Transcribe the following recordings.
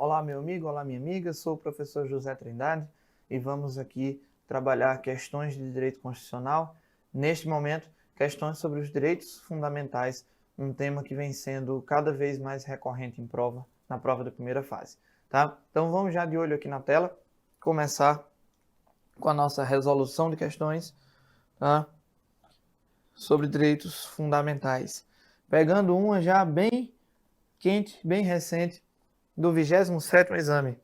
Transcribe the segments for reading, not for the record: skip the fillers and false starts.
Olá, meu amigo, olá, minha amiga, sou o professor José Trindade e vamos aqui trabalhar questões de direito constitucional. Neste momento, questões sobre os direitos fundamentais, um tema que vem sendo cada vez mais recorrente em prova, na prova da primeira fase. Tá? Então vamos já de olho aqui na tela, começar com a nossa resolução de questões, tá? Sobre direitos fundamentais. Pegando uma já bem quente, bem recente, do 27º exame.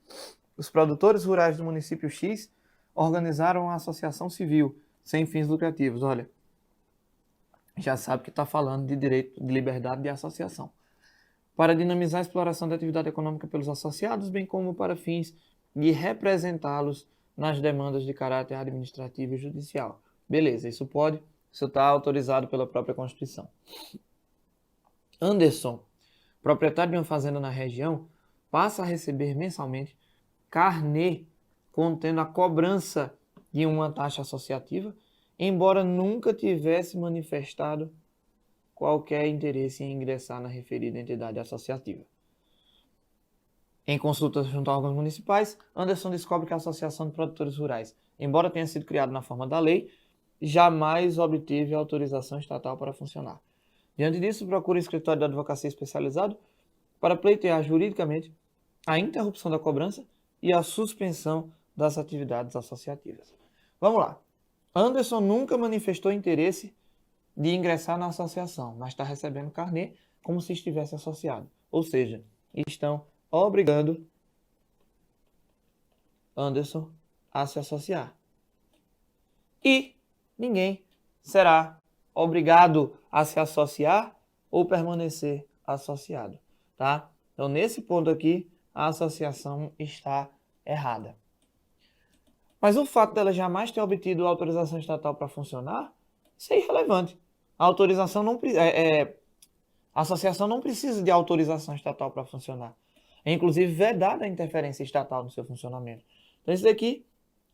Os produtores rurais do município X organizaram uma associação civil sem fins lucrativos. Olha, já sabe que está falando de direito de liberdade de associação. Para dinamizar a exploração da atividade econômica pelos associados, bem como para fins de representá-los nas demandas de caráter administrativo e judicial. Beleza, isso pode, isso está autorizado pela própria Constituição. Anderson, proprietário de uma fazenda na região, passa a receber mensalmente carnê contendo a cobrança de uma taxa associativa, embora nunca tivesse manifestado qualquer interesse em ingressar na referida entidade associativa. Em consultas junto a órgãos municipais, Anderson descobre que a Associação de Produtores Rurais, embora tenha sido criada na forma da lei, jamais obteve autorização estatal para funcionar. Diante disso, procura o escritório de advocacia especializado para pleitear juridicamente a interrupção da cobrança e a suspensão das atividades associativas. Vamos lá. Anderson nunca manifestou interesse de ingressar na associação, mas está recebendo carnê como se estivesse associado. Ou seja, estão obrigando Anderson a se associar. E ninguém será obrigado a se associar ou permanecer associado, tá? Então, nesse ponto aqui, a associação está errada. Mas o fato dela jamais ter obtido autorização estatal para funcionar, isso é irrelevante. A autorização não, a associação não precisa de autorização estatal para funcionar. É inclusive vedada a interferência estatal no seu funcionamento. Então, isso daqui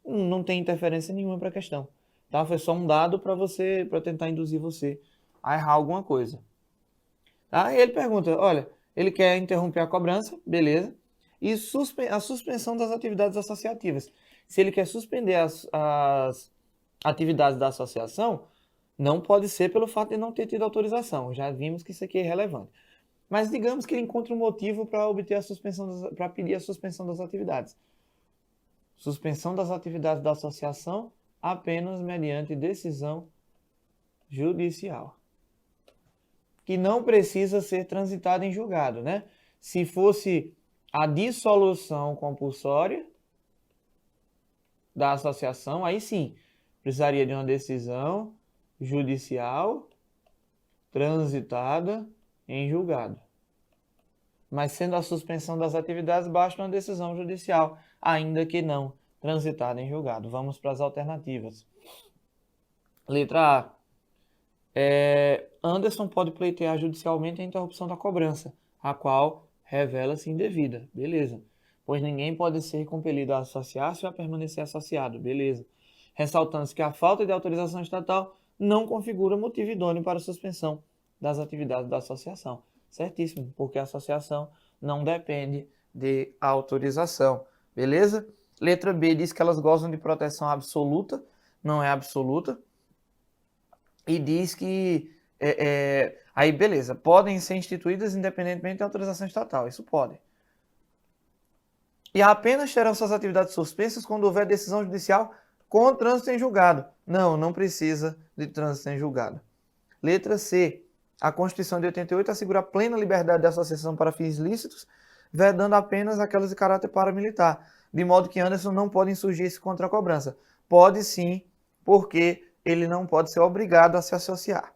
não tem interferência nenhuma para a questão. Tá? Foi só um dado para tentar induzir você a errar alguma coisa. Tá? E ele pergunta, olha, ele quer interromper a cobrança, beleza, e a suspensão das atividades associativas. Se ele quer suspender as atividades da associação, não pode ser pelo fato de não ter tido autorização. Já vimos que isso aqui é irrelevante. Mas digamos que ele encontra um motivo para obter a suspensão, para pedir a suspensão das atividades. Suspensão das atividades da associação apenas mediante decisão judicial, que não precisa ser transitada em julgado, né? Se fosse a dissolução compulsória da associação, aí sim, precisaria de uma decisão judicial transitada em julgado. Mas sendo a suspensão das atividades, basta uma decisão judicial, ainda que não transitada em julgado. Vamos para as alternativas. Letra A. Anderson pode pleitear judicialmente a interrupção da cobrança, a qual revela-se indevida. Beleza. Pois ninguém pode ser compelido a associar-se ou a permanecer associado. Beleza. Ressaltando-se que a falta de autorização estatal não configura motivo idôneo para a suspensão das atividades da associação. Certíssimo, porque a associação não depende de autorização. Beleza? Letra B diz que elas gozam de proteção absoluta, não é absoluta. E diz que, aí beleza, podem ser instituídas independentemente da autorização estatal, isso pode. E apenas terão suas atividades suspensas quando houver decisão judicial com trânsito em julgado. Não precisa de trânsito em julgado. Letra C. A Constituição de 88 assegura a plena liberdade de associação para fins lícitos, vedando apenas aquelas de caráter paramilitar, de modo que Anderson não pode insurgir-se contra a cobrança. Pode sim, porque ele não pode ser obrigado a se associar.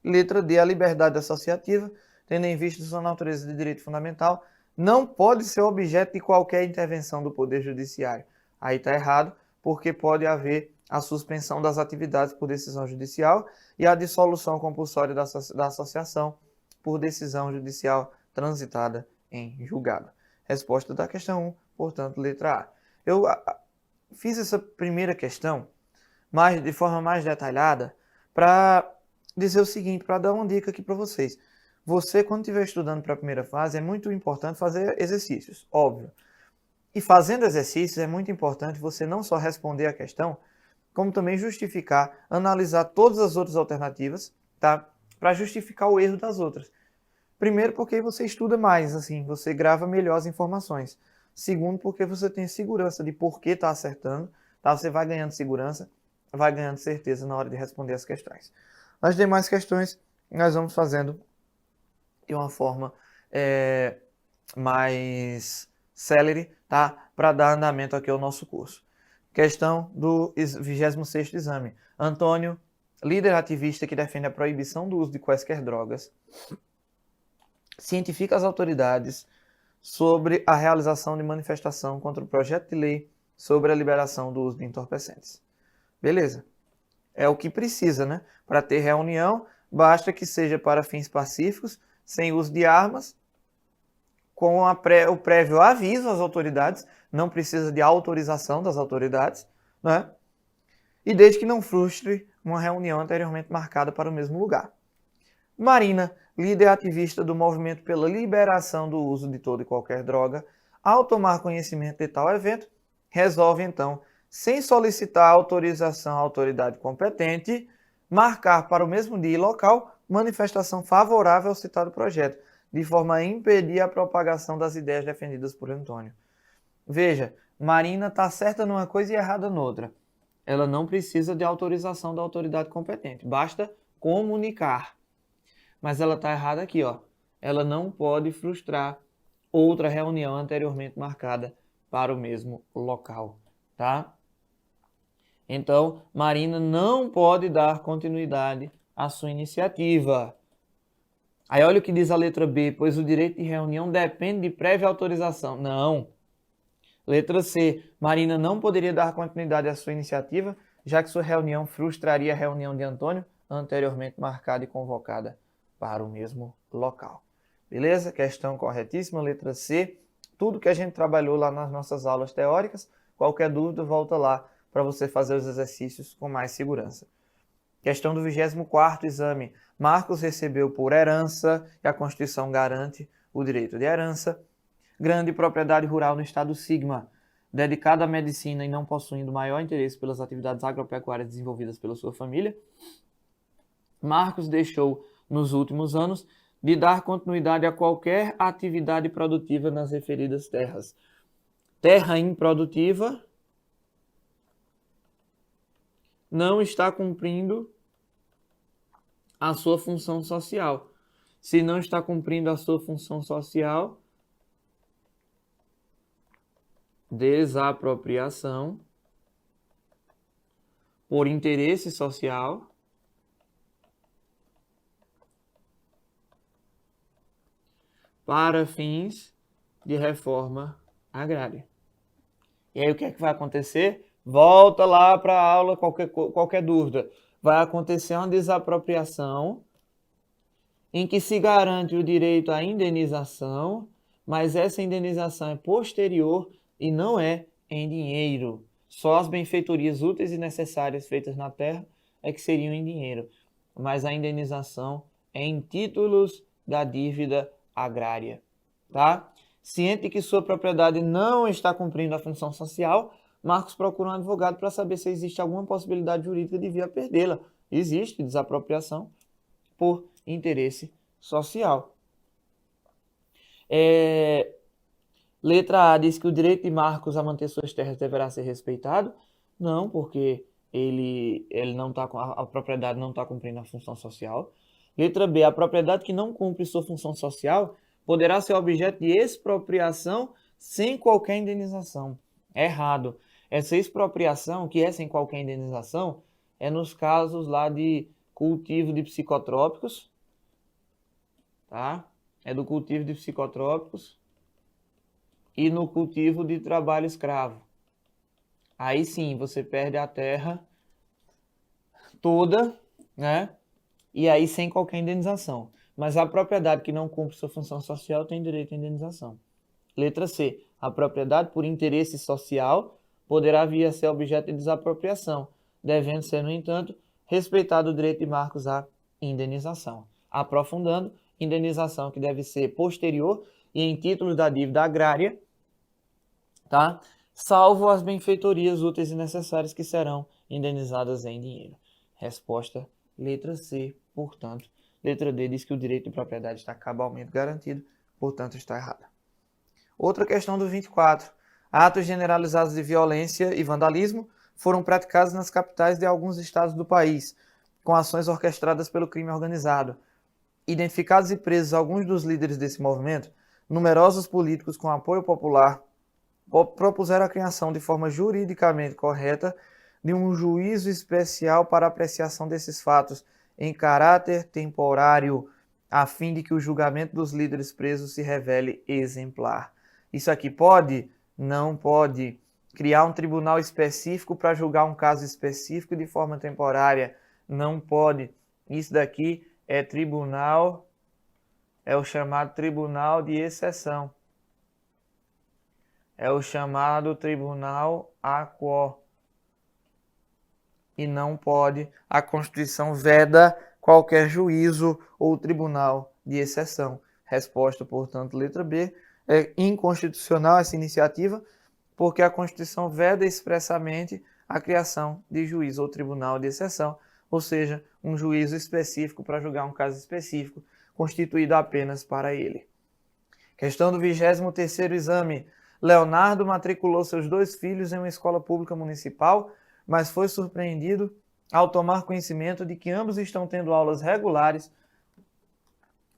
Letra D. A liberdade associativa, tendo em vista sua natureza de direito fundamental, não pode ser objeto de qualquer intervenção do Poder Judiciário. Aí está errado, porque pode haver a suspensão das atividades por decisão judicial e a dissolução compulsória da associação por decisão judicial transitada em julgado. Resposta da questão 1, portanto, letra A. Eu fiz essa primeira questão de forma mais detalhada para dizer o seguinte, para dar uma dica aqui para vocês. você, quando estiver estudando para a primeira fase, é muito importante fazer exercícios, óbvio. E fazendo exercícios é muito importante você não só responder a questão, como também justificar, analisar todas as outras alternativas, tá? Para justificar o erro das outras. Primeiro, porque você estuda mais, assim, você grava melhor as informações. Segundo, porque você tem segurança de por que está acertando, tá? Você vai ganhando segurança, vai ganhando certeza na hora de responder as questões. As demais questões nós vamos fazendo de uma forma mais célere, tá? Para dar andamento aqui ao nosso curso. Questão do 26º exame. Antônio, líder ativista que defende a proibição do uso de quaisquer drogas, cientifica as autoridades sobre a realização de manifestação contra o projeto de lei sobre a liberação do uso de entorpecentes. Beleza. É o que precisa, né? Para ter reunião, basta que seja para fins pacíficos, sem uso de armas, com o prévio aviso às autoridades, não precisa de autorização das autoridades, né? E desde que não frustre uma reunião anteriormente marcada para o mesmo lugar. Marina, líder ativista do movimento pela liberação do uso de toda e qualquer droga, ao tomar conhecimento de tal evento, resolve então, sem solicitar autorização à autoridade competente, marcar para o mesmo dia e local manifestação favorável ao citado projeto, de forma a impedir a propagação das ideias defendidas por Antônio. Veja, Marina está certa numa coisa e errada noutra. Ela não precisa de autorização da autoridade competente, basta comunicar. Mas ela está errada aqui, ó. Ela não pode frustrar outra reunião anteriormente marcada para o mesmo local, tá? Então, Marina não pode dar continuidade à sua iniciativa. Aí olha o que diz a letra B, pois o direito de reunião depende de prévia autorização. Não. Letra C, Marina não poderia dar continuidade à sua iniciativa, já que sua reunião frustraria a reunião de Antônio, anteriormente marcada e convocada para o mesmo local. Beleza? Questão corretíssima, letra C. Tudo que a gente trabalhou lá nas nossas aulas teóricas, qualquer dúvida, volta lá para você fazer os exercícios com mais segurança. Questão do 24º exame. Marcos recebeu por herança, e a Constituição garante o direito de herança, grande propriedade rural no estado Sigma, dedicada à medicina e não possuindo maior interesse pelas atividades agropecuárias desenvolvidas pela sua família. Marcos deixou, nos últimos anos, de dar continuidade a qualquer atividade produtiva nas referidas terras. Terra improdutiva não está cumprindo a sua função social. Se não está cumprindo a sua função social, desapropriação por interesse social para fins de reforma agrária. E aí o que é que vai acontecer? Volta lá para a aula, qualquer dúvida. Vai acontecer uma desapropriação em que se garante o direito à indenização, mas essa indenização é posterior e não é em dinheiro. Só as benfeitorias úteis e necessárias feitas na terra é que seriam em dinheiro, mas a indenização é em títulos da dívida agrária, tá? Ciente de que sua propriedade não está cumprindo a função social, Marcos procura um advogado para saber se existe alguma possibilidade jurídica de vir a perdê-la. Existe desapropriação por interesse social. Letra A diz que o direito de Marcos a manter suas terras deverá ser respeitado. Não, porque ele não tá, a propriedade não está cumprindo a função social. Letra B, a propriedade que não cumpre sua função social poderá ser objeto de expropriação sem qualquer indenização. Errado. Essa expropriação, que é sem qualquer indenização, é nos casos lá de cultivo de psicotrópicos, tá? É do cultivo de psicotrópicos e no cultivo de trabalho escravo. Aí sim, você perde a terra toda, né? E aí sem qualquer indenização. Mas a propriedade que não cumpre sua função social tem direito à indenização. Letra C. A propriedade por interesse social poderá vir a ser objeto de desapropriação, devendo ser, no entanto, respeitado o direito de Marcos à indenização. Aprofundando, indenização que deve ser posterior e em título da dívida agrária, tá? Salvo as benfeitorias úteis e necessárias que serão indenizadas em dinheiro. Resposta letra C, portanto. Letra D diz que o direito de propriedade está cabalmente garantido, portanto está errada. Outra questão do 24. Atos generalizados de violência e vandalismo foram praticados nas capitais de alguns estados do país, com ações orquestradas pelo crime organizado. Identificados e presos alguns dos líderes desse movimento, numerosos políticos com apoio popular propuseram a criação de forma juridicamente correta de um juízo especial para apreciação desses fatos em caráter temporário, a fim de que o julgamento dos líderes presos se revele exemplar. Isso aqui pode? Não pode. Criar um tribunal específico para julgar um caso específico de forma temporária? Não pode. Isso daqui é tribunal, é o chamado tribunal de exceção. É o chamado tribunal à quo. E não pode, a Constituição veda qualquer juízo ou tribunal de exceção. Resposta, portanto, letra B. É inconstitucional essa iniciativa, porque a Constituição veda expressamente a criação de juízo ou tribunal de exceção, ou seja, um juízo específico para julgar um caso específico, constituído apenas para ele. Questão do 23º exame. Leonardo matriculou seus 2 filhos em uma escola pública municipal, mas foi surpreendido ao tomar conhecimento de que ambos estão tendo aulas regulares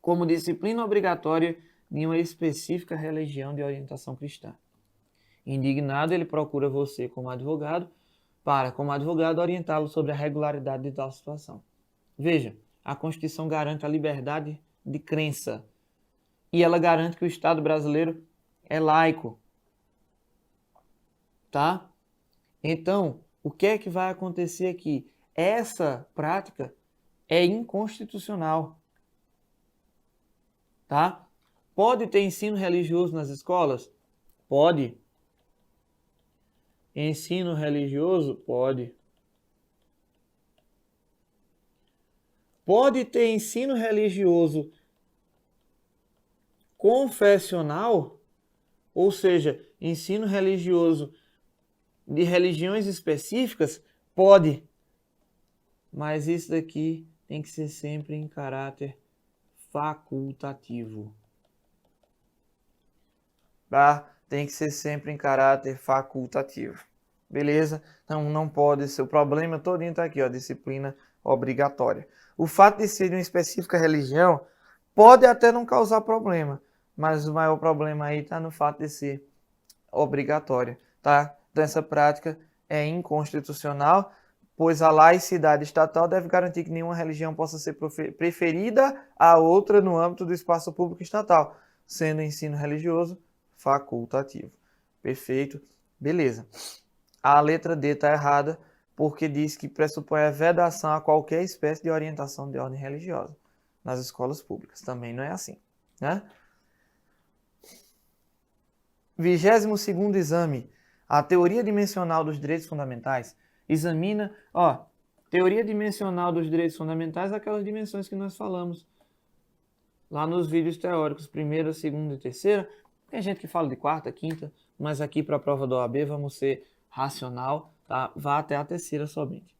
como disciplina obrigatória de uma específica religião de orientação cristã. Indignado, ele procura você como advogado para, como advogado, orientá-lo sobre a regularidade de tal situação. Veja, a Constituição garante a liberdade de crença e ela garante que o Estado brasileiro é laico. Tá? Então, o que é que vai acontecer aqui? Essa prática é inconstitucional. Tá? Pode ter ensino religioso nas escolas? Pode. Ensino religioso? Pode. Pode ter ensino religioso confessional, ou seja, ensino religioso de religiões específicas? Pode. Mas isso daqui tem que ser sempre em caráter facultativo. Tá? Tem que ser sempre em caráter facultativo. Beleza? Então não pode ser. O problema todo está aqui, ó, disciplina obrigatória. O fato de ser de uma específica religião pode até não causar problema, mas o maior problema aí está no fato de ser obrigatória, tá? Então essa prática é inconstitucional, pois a laicidade estatal deve garantir que nenhuma religião possa ser preferida à outra no âmbito do espaço público estatal, sendo o ensino religioso facultativo. Perfeito? Beleza. A letra D está errada, porque diz que pressupõe a vedação a qualquer espécie de orientação de ordem religiosa nas escolas públicas. Também não é assim, né? 22º exame. A teoria dimensional dos direitos fundamentais examina, teoria dimensional dos direitos fundamentais, aquelas dimensões que nós falamos lá nos vídeos teóricos, primeira, segunda e terceira. Tem gente que fala de quarta, quinta, mas aqui para a prova da OAB vamos ser racional, tá? Vá até a terceira somente.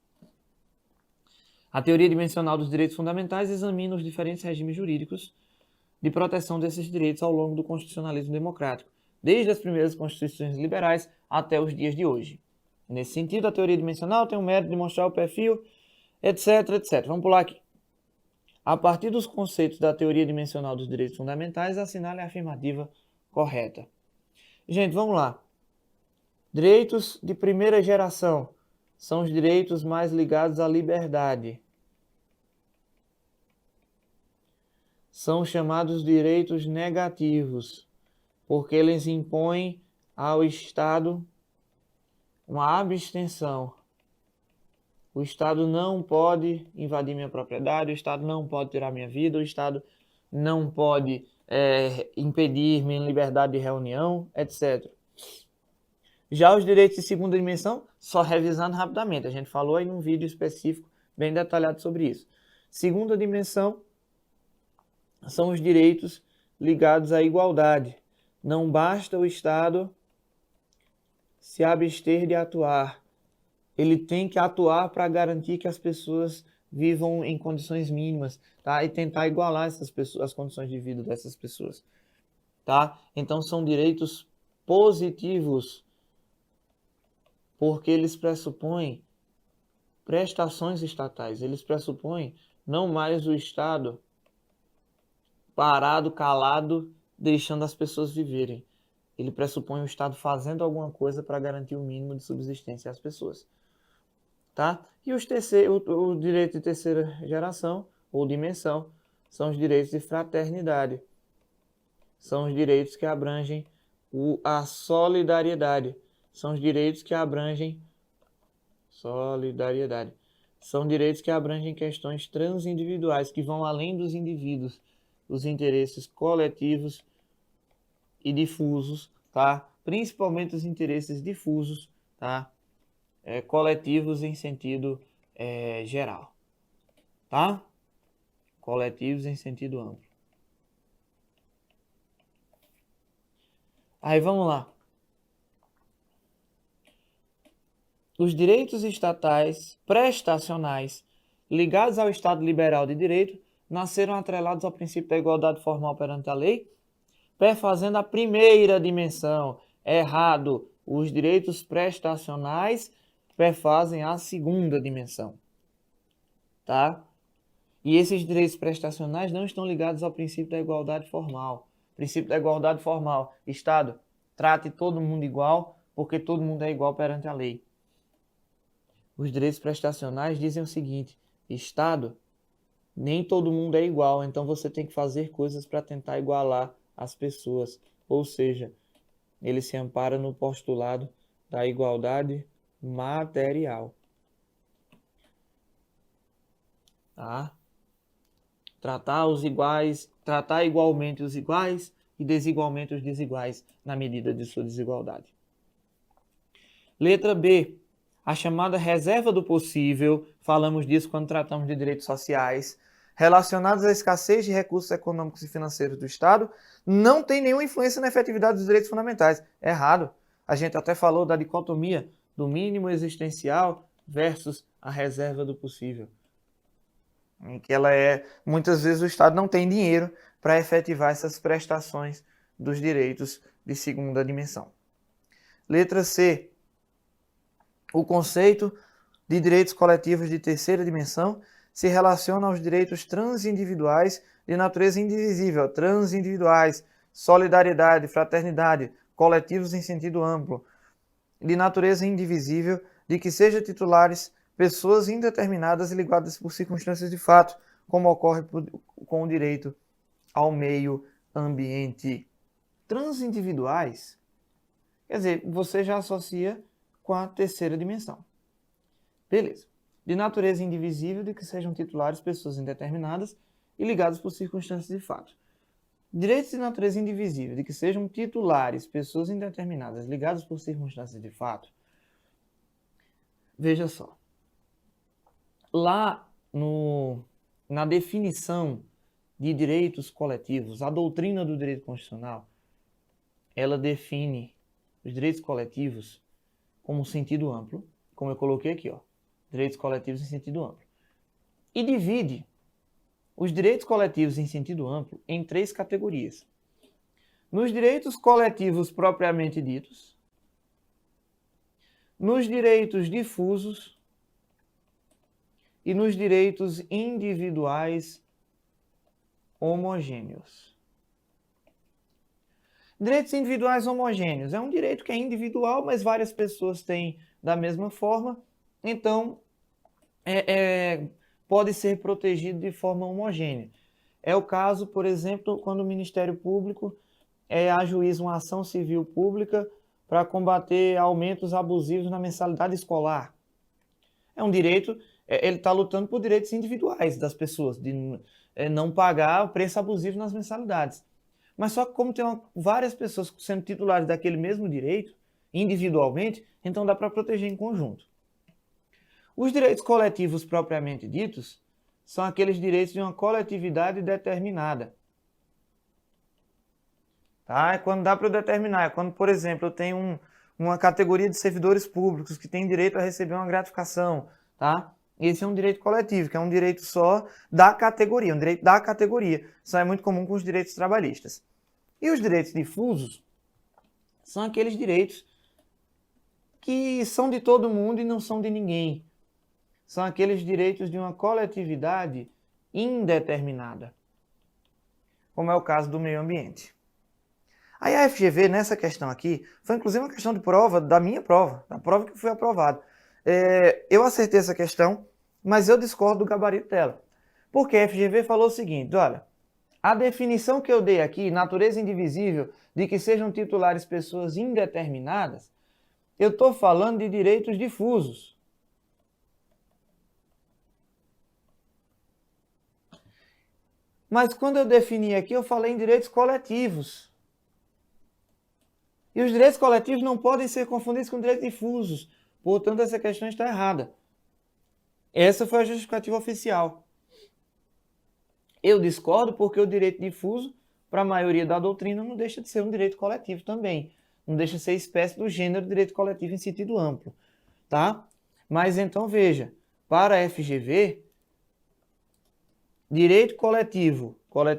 A teoria dimensional dos direitos fundamentais examina os diferentes regimes jurídicos de proteção desses direitos ao longo do constitucionalismo democrático, desde as primeiras constituições liberais até os dias de hoje. Nesse sentido, a teoria dimensional tem o mérito de mostrar o perfil, etc, etc. Vamos pular aqui. A partir dos conceitos da teoria dimensional dos direitos fundamentais, assinale a afirmativa correta. Gente, vamos lá. Direitos de primeira geração são os direitos mais ligados à liberdade. São chamados direitos negativos, porque eles impõem ao Estado uma abstenção. O Estado não pode invadir minha propriedade, o Estado não pode tirar minha vida, o Estado não pode impedir minha liberdade de reunião, etc. Já os direitos de segunda dimensão, só revisando rapidamente, a gente falou aí num vídeo específico, bem detalhado sobre isso. Segunda dimensão são os direitos ligados à igualdade. Não basta o Estado se abster de atuar. Ele tem que atuar para garantir que as pessoas vivam em condições mínimas, tá? E tentar igualar essas pessoas, as condições de vida dessas pessoas, tá? Então são direitos positivos, porque eles pressupõem prestações estatais, eles pressupõem não mais o Estado parado, calado, deixando as pessoas viverem. Ele pressupõe o Estado fazendo alguma coisa para garantir o mínimo de subsistência às pessoas. Tá? E o direito de terceira geração, ou dimensão, são os direitos de fraternidade. São os direitos que abrangem a solidariedade. São os direitos que abrangem solidariedade. São direitos que abrangem questões transindividuais, que vão além dos indivíduos, os interesses coletivos e difusos, tá? Principalmente os interesses difusos, tá? Coletivos em sentido geral, tá? Coletivos em sentido amplo. Aí vamos lá. Os direitos estatais prestacionais ligados ao Estado liberal de direito nasceram atrelados ao princípio da igualdade formal perante a lei, perfazendo a primeira dimensão. Errado. Os direitos prestacionais perfazem a segunda dimensão. Tá? E esses direitos prestacionais não estão ligados ao princípio da igualdade formal. Princípio da igualdade formal. Estado, trate todo mundo igual, porque todo mundo é igual perante a lei. Os direitos prestacionais dizem o seguinte: Estado, nem todo mundo é igual, então você tem que fazer coisas para tentar igualar as pessoas. Ou seja, ele se ampara no postulado da igualdade material. Tá? Tratar igualmente os iguais e desigualmente os desiguais na medida de sua desigualdade. Letra B. A chamada reserva do possível, falamos disso quando tratamos de direitos sociais, relacionados à escassez de recursos econômicos e financeiros do Estado, não tem nenhuma influência na efetividade dos direitos fundamentais. Errado. A gente até falou da dicotomia do mínimo existencial versus a reserva do possível. Em que muitas vezes o Estado não tem dinheiro para efetivar essas prestações dos direitos de segunda dimensão. Letra C. O conceito de direitos coletivos de terceira dimensão se relaciona aos direitos transindividuais de natureza indivisível, transindividuais, solidariedade, fraternidade, coletivos em sentido amplo, de natureza indivisível, de que sejam titulares pessoas indeterminadas e ligadas por circunstâncias de fato, como ocorre com o direito ao meio ambiente. Transindividuais, quer dizer, você já associa com a terceira dimensão. Beleza. De natureza indivisível, de que sejam titulares pessoas indeterminadas e ligadas por circunstâncias de fato. Direitos de natureza indivisível, de que sejam titulares pessoas indeterminadas ligadas por circunstâncias de fato. Veja só. Lá na definição de direitos coletivos, a doutrina do direito constitucional, ela define os direitos coletivos como sentido amplo, como eu coloquei aqui, ó, direitos coletivos em sentido amplo. E divide os direitos coletivos em sentido amplo em 3 categorias. Nos direitos coletivos propriamente ditos, nos direitos difusos e nos direitos individuais homogêneos. Direitos individuais homogêneos é um direito que é individual, mas várias pessoas têm da mesma forma, então pode ser protegido de forma homogênea. É o caso, por exemplo, quando o Ministério Público ajuiza uma ação civil pública para combater aumentos abusivos na mensalidade escolar. É um direito, ele está lutando por direitos individuais das pessoas, de não pagar o preço abusivo nas mensalidades. Mas só que como tem várias pessoas sendo titulares daquele mesmo direito, individualmente, então dá para proteger em conjunto. Os direitos coletivos propriamente ditos são aqueles direitos de uma coletividade determinada. Tá? É quando dá para eu determinar. É quando, por exemplo, eu tenho uma categoria de servidores públicos que tem direito a receber uma gratificação. Tá? Esse é um direito coletivo, que é um direito só da categoria, um direito da categoria. Isso é muito comum com os direitos trabalhistas. E os direitos difusos são aqueles direitos que são de todo mundo e não são de ninguém. São aqueles direitos de uma coletividade indeterminada, como é o caso do meio ambiente. Aí a FGV, nessa questão aqui, foi inclusive uma questão de prova, da minha prova, da prova que foi aprovada. Eu acertei essa questão, mas eu discordo do gabarito dela. Porque a FGV falou o seguinte, olha, a definição que eu dei aqui, natureza indivisível, de que sejam titulares pessoas indeterminadas, eu estou falando de direitos difusos. Mas quando eu defini aqui, eu falei em direitos coletivos. E os direitos coletivos não podem ser confundidos com direitos difusos. Portanto, essa questão está errada. Essa foi a justificativa oficial. Eu discordo porque o direito difuso, para a maioria da doutrina, não deixa de ser um direito coletivo também. Não deixa de ser espécie do gênero direito coletivo em sentido amplo. Tá? Mas então, veja, para a FGV, direito coletivo,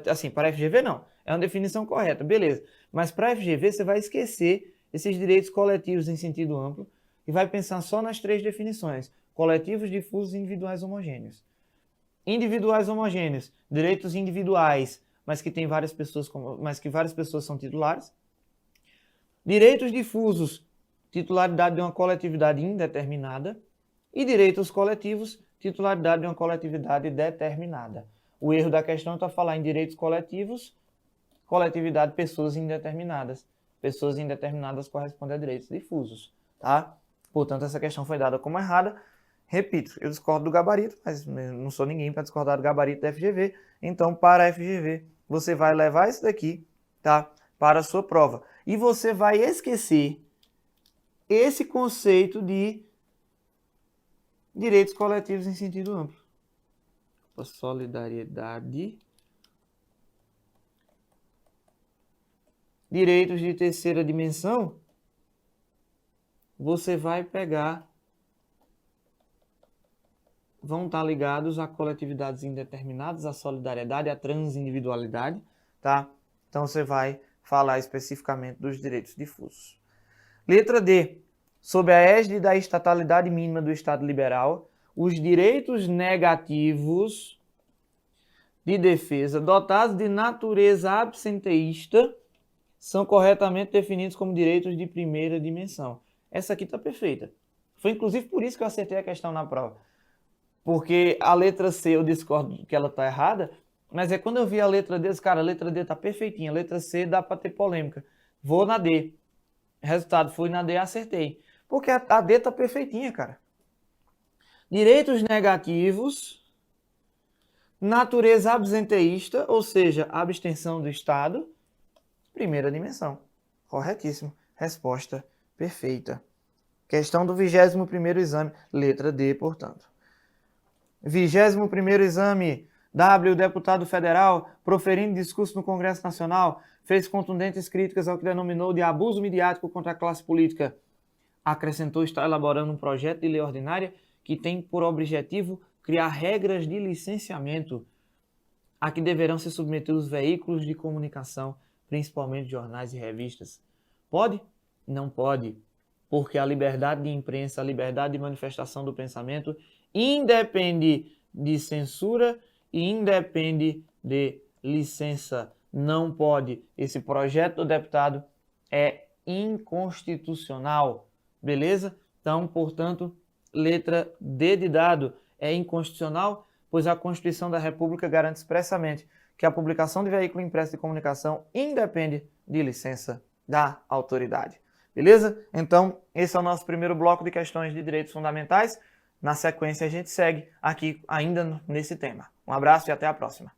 assim, para a FGV não, é uma definição correta, beleza. Mas para a FGV você vai esquecer esses direitos coletivos em sentido amplo e vai pensar só nas três definições: coletivos, difusos e individuais homogêneos. Individuais homogêneos, direitos individuais, mas que tem várias pessoas, mas que várias pessoas são titulares. Direitos difusos, titularidade de uma coletividade indeterminada. E direitos coletivos, titularidade de uma coletividade determinada. O erro da questão está falar em direitos coletivos, coletividade, pessoas indeterminadas. Pessoas indeterminadas correspondem a direitos difusos, tá? Portanto, essa questão foi dada como errada. Repito, eu discordo do gabarito, mas não sou ninguém para discordar do gabarito da FGV. Então, para a FGV, você vai levar isso daqui, tá? Para a sua prova. E você vai esquecer esse conceito de direitos coletivos em sentido amplo. Solidariedade. Direitos de terceira dimensão, você vai pegar, vão estar ligados a coletividades indeterminadas, a solidariedade, a transindividualidade, tá? Então você vai falar especificamente dos direitos difusos. Letra D. Sob a égide da estatalidade mínima do Estado liberal, os direitos negativos de defesa dotados de natureza absenteísta são corretamente definidos como direitos de primeira dimensão. Essa aqui está perfeita. Foi inclusive por isso que eu acertei a questão na prova. Porque a letra C eu discordo que ela está errada, mas é quando eu vi a letra D, cara, a letra D está perfeitinha, a letra C dá para ter polêmica. Vou na D. Resultado, fui na D e acertei. Porque a D está perfeitinha, cara. Direitos negativos, natureza absenteísta, ou seja, abstenção do Estado, primeira dimensão. Corretíssimo. Resposta perfeita. Questão do 21º exame, letra D, portanto. 21º exame, W, deputado federal, proferindo discurso no Congresso Nacional, fez contundentes críticas ao que denominou de abuso midiático contra a classe política. Acrescentou estar elaborando um projeto de lei ordinária que tem por objetivo criar regras de licenciamento a que deverão se submeter os veículos de comunicação, principalmente jornais e revistas. Pode? Não pode, porque a liberdade de imprensa, a liberdade de manifestação do pensamento independe de censura e independe de licença. Não pode. Esse projeto do deputado é inconstitucional. Beleza? Então, portanto, letra D de dado é inconstitucional, pois a Constituição da República garante expressamente que a publicação de veículo impresso de comunicação independe de licença da autoridade. Beleza? Então, esse é o nosso primeiro bloco de questões de direitos fundamentais. Na sequência, a gente segue aqui ainda nesse tema. Um abraço e até a próxima.